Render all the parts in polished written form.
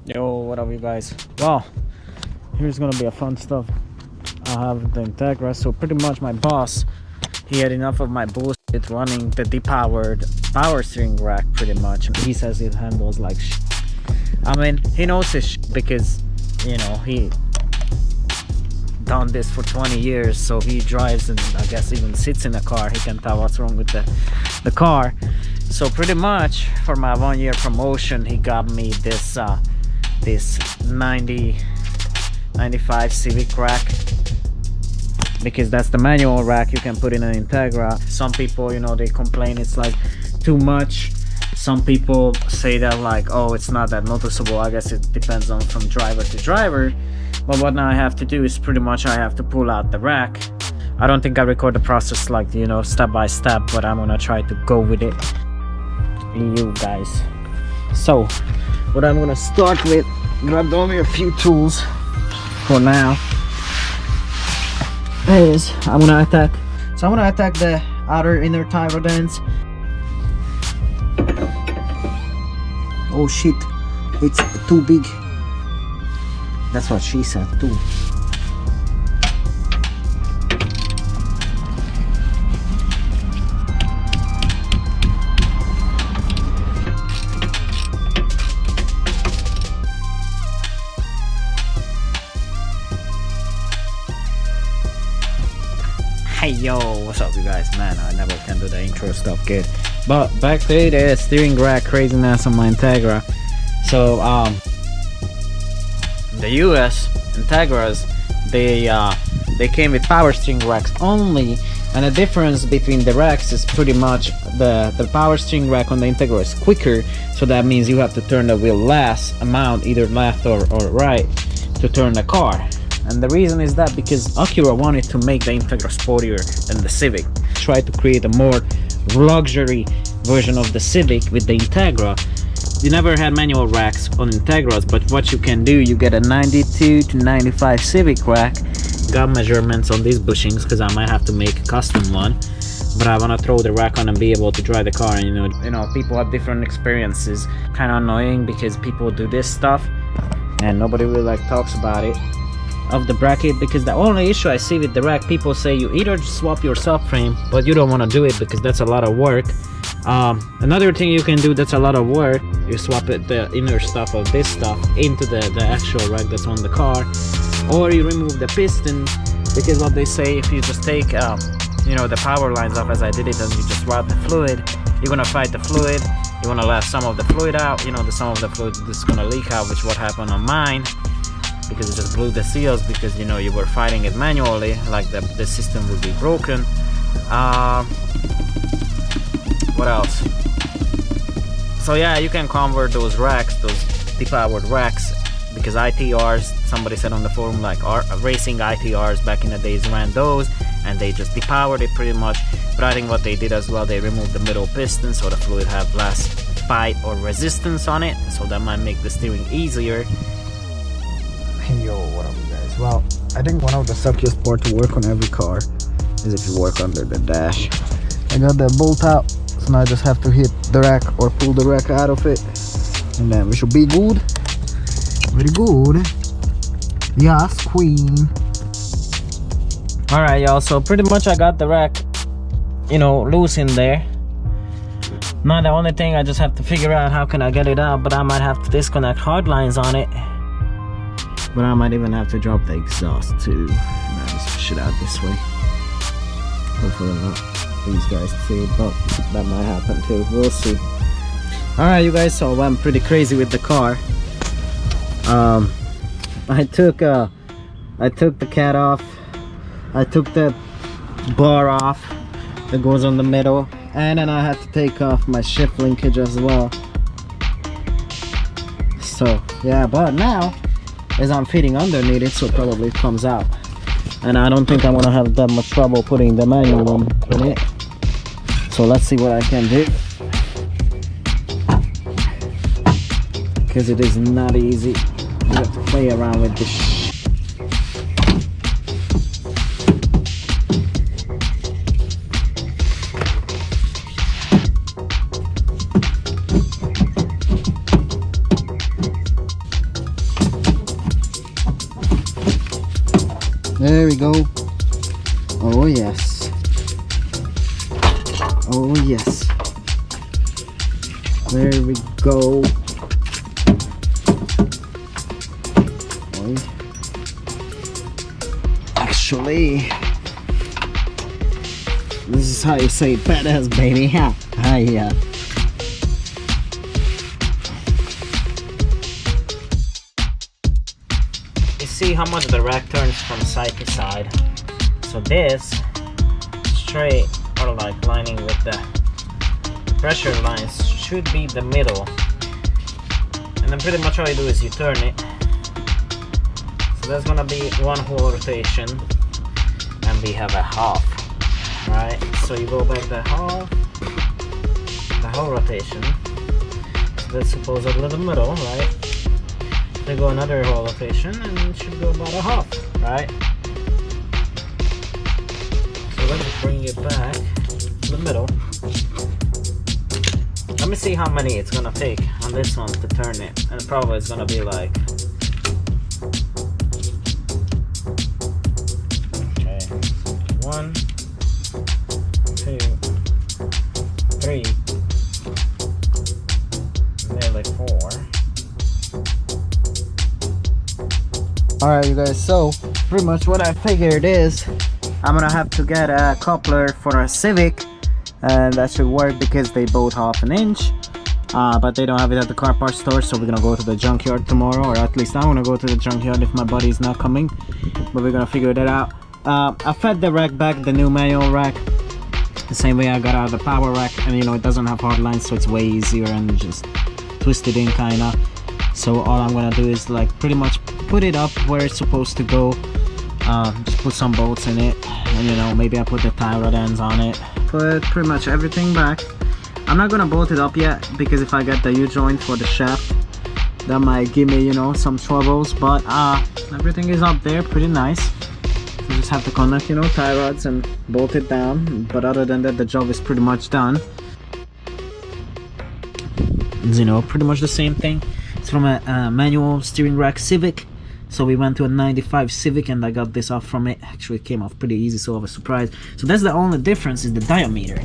Yo, what up you guys? Well, here's gonna be a fun stuff. I have the Integra, so pretty much my boss, he had enough of my bullshit running the depowered power steering rack pretty much. He says it handles like I mean, he knows his because, you know, he done this for 20 years, so he drives and I guess even sits in a car. He can tell what's wrong with the car. So pretty much for my 1-year promotion, he got me this 95 Civic rack, because that's the manual rack you can put in an Integra. Some people, you know, they complain it's like too much. Some people say that like, oh, it's not that noticeable. I guess it depends on from driver to driver. But what now I have to do is pretty much I have to pull out the rack. I don't think I record the process like, you know, step by step, but I'm gonna try to go with it, you guys. So what I'm gonna start with, grabbed only a few tools for now, is I'm gonna attack the outer inner tie rod ends. Oh shit, it's too big. That's what she said too. Hey yo, what's up you guys? Man, I never can do the intro stuff good. But back to the steering rack craziness on my Integra. So the US Integras, they came with power steering racks only, and the difference between the racks is pretty much the power steering rack on the Integra is quicker, so that means you have to turn the wheel less amount, either left or right, to turn the car. And the reason is that because Acura wanted to make the Integra sportier than the Civic, tried to create a more luxury version of the Civic with the Integra. You never had manual racks on Integras, but what you can do, you get a 92 to 95 Civic rack. Got measurements on these bushings because I might have to make a custom one, but I want to throw the rack on and be able to drive the car. And you know people have different experiences. Kind of annoying because people do this stuff and nobody really like talks about it of the bracket, because the only issue I see with the rack, people say you either swap your subframe, but you don't want to do it because that's a lot of work. Another thing you can do that's a lot of work, you swap it, the inner stuff of this stuff into the actual rack that's on the car, or you remove the piston, because what they say, if you just take you know, the power lines off as I did it, and you just route the fluid, you're gonna fight the fluid, you want to let some of the fluid out, you know, some of the fluid is gonna leak out, which what happened on mine, because it just blew the seals, because you know you were fighting it manually, like the system would be broken. What else? So yeah, you can convert those racks, those depowered racks, because ITRs, somebody said on the forum, like racing ITRs back in the days ran those, and they just depowered it pretty much. But I think what they did as well, they removed the middle piston so the fluid have less fight or resistance on it, so that might make the steering easier. Hey yo, what up you guys? Well, I think one of the suckiest part to work on every car is if you work under the dash. I got that bolt out, so now I just have to hit the rack or pull the rack out of it, and then we should be good. Very good. Yes, queen. Alright y'all, so pretty much I got the rack, you know, loose in there. Now the only thing, I just have to figure out how can I get it out, but I might have to disconnect hard lines on it. But I might even have to drop the exhaust too. Now just push it out this way. Hopefully not these guys see it, but that might happen too. We'll see. Alright you guys, so I'm pretty crazy with the car. I took the cat off. I took that bar off that goes on the middle, and then I had to take off my shift linkage as well. So yeah, but now as I'm fitting underneath it, so probably it comes out, and I don't think I'm gonna have that much trouble putting the manual one in it. So let's see what I can do, because it is not easy. You have to play around with this There we go. Oh yes. Oh yes. There we go. Actually, this is how you say PDuh, baby. Yeah. Yeah. You see how much the rack turns from side to side. So this straight, or like lining with the pressure lines, should be the middle. And then pretty much all you do is you turn it. So that's gonna be one whole rotation, and we have a half, right? So you go back the half, the whole rotation. So that's supposedly the middle, right? They go another whole rotation, and it should go about a half, right? So let's bring it back to the middle. Let me see how many it's gonna take on this one to turn it, and probably it's gonna be like, okay, 1, 2, 3, nearly 4. Alright you guys, so pretty much what I figured is I'm gonna have to get a coupler for a Civic, and that should work because they both 1/2 inch, but they don't have it at the car parts store, so we're gonna go to the junkyard tomorrow, or at least I want to go to the junkyard if my buddy's not coming, but we're gonna figure that out. I fed the rack back, the new manual rack, the same way I got out of the power rack, and you know it doesn't have hard lines, so it's way easier and just twist it in kinda. So all I'm gonna do is like pretty much put it up where it's supposed to go, just put some bolts in it, and you know maybe I put the tie rod ends on it, put pretty much everything back. I'm not gonna bolt it up yet because if I get the U-joint for the shaft, that might give me, you know, some troubles, but everything is up there pretty nice. You just have to connect, you know, tie rods and bolt it down, but other than that the job is pretty much done. You know, pretty much the same thing. It's from a manual steering rack Civic, so we went to a 95 Civic and I got this off from it. Actually it came off pretty easy, so I was surprised. So that's the only difference, is the diameter.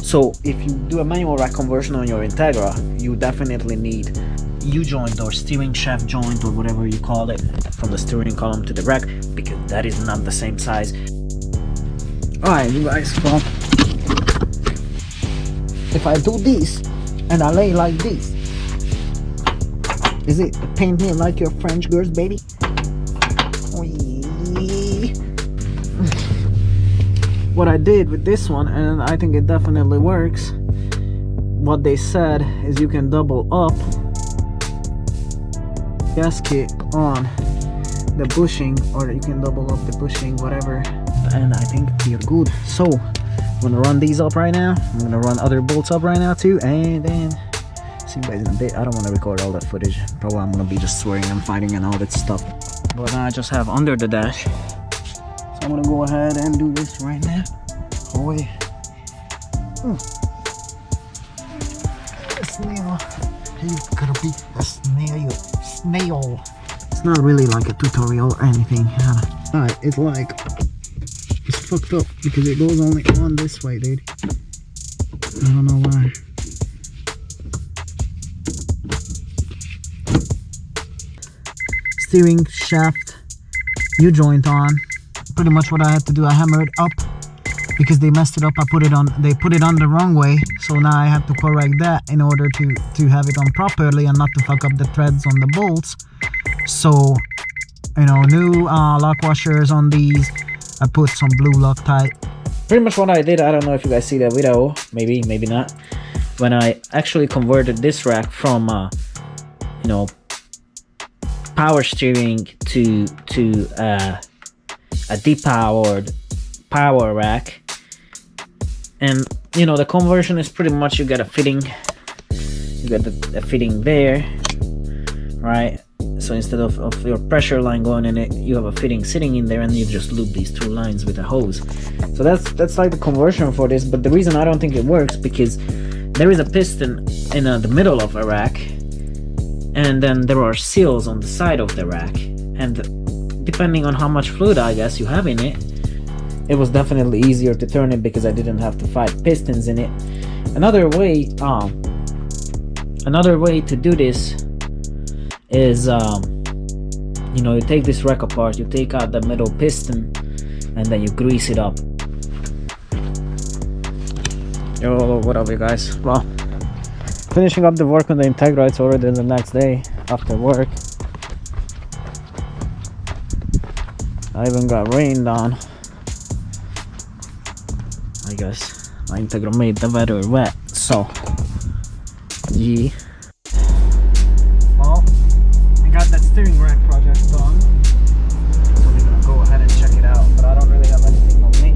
So if you do a manual rack conversion on your Integra, you definitely need U-joint or steering shaft joint or whatever you call it from the steering column to the rack, because that is not the same size. Alright you guys, well, if I do this and I lay like this, is it paint me like your French girls, baby? What I did with this one, and I think it definitely works, what they said is you can double up gasket on the bushing, or you can double up the bushing, whatever, and I think you're good. So I'm gonna run these up right now. I'm gonna run other bolts up right now too, and then see you guys in a bit. I don't want to record all that footage. Probably I'm gonna be just swearing and fighting and all that stuff, but I just have under the dash, so I'm gonna go ahead and do this right now. Oh yeah. A snail. You gotta be a snail. It's not really like a tutorial or anything. Alright, it's like, it's fucked up because it goes only on this way, dude. I don't know why. Steering shaft U-joint on. Pretty much what I had to do, I hammered up because they messed it up. They put it on the wrong way, so now I have to correct that in order to have it on properly and not to fuck up the threads on the bolts. So, you know, new lock washers on these. I put some blue Loctite. Pretty much what I did, I don't know if you guys see the video, maybe not, when I actually converted this rack from you know, power steering to a depowered power rack. And you know, the conversion is pretty much, you got a fitting, you got the fitting there, right? So instead of your pressure line going in it, you have a fitting sitting in there, and you just loop these two lines with a hose. So that's like the conversion for this. But the reason I don't think it works, because there is a piston in the middle of a rack, and then there are seals on the side of the rack, and depending on how much fluid I guess you have in it. It was definitely easier to turn it because I didn't have to fight pistons in it. Another way to do this is you know, you take this rack apart, you take out the middle piston, and then you grease it up. Yo, what up you guys? Well, finishing up the work on the Integra. It's already the next day after work. I even got rained on. I guess my Integra made the weather wet, so yeah. Well, we got that steering rack project done, so we're gonna go ahead and check it out, but I don't really have anything on me,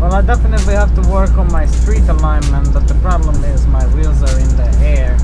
Well, I definitely have to work on my street alignment, but the problem is my wheels are in the air.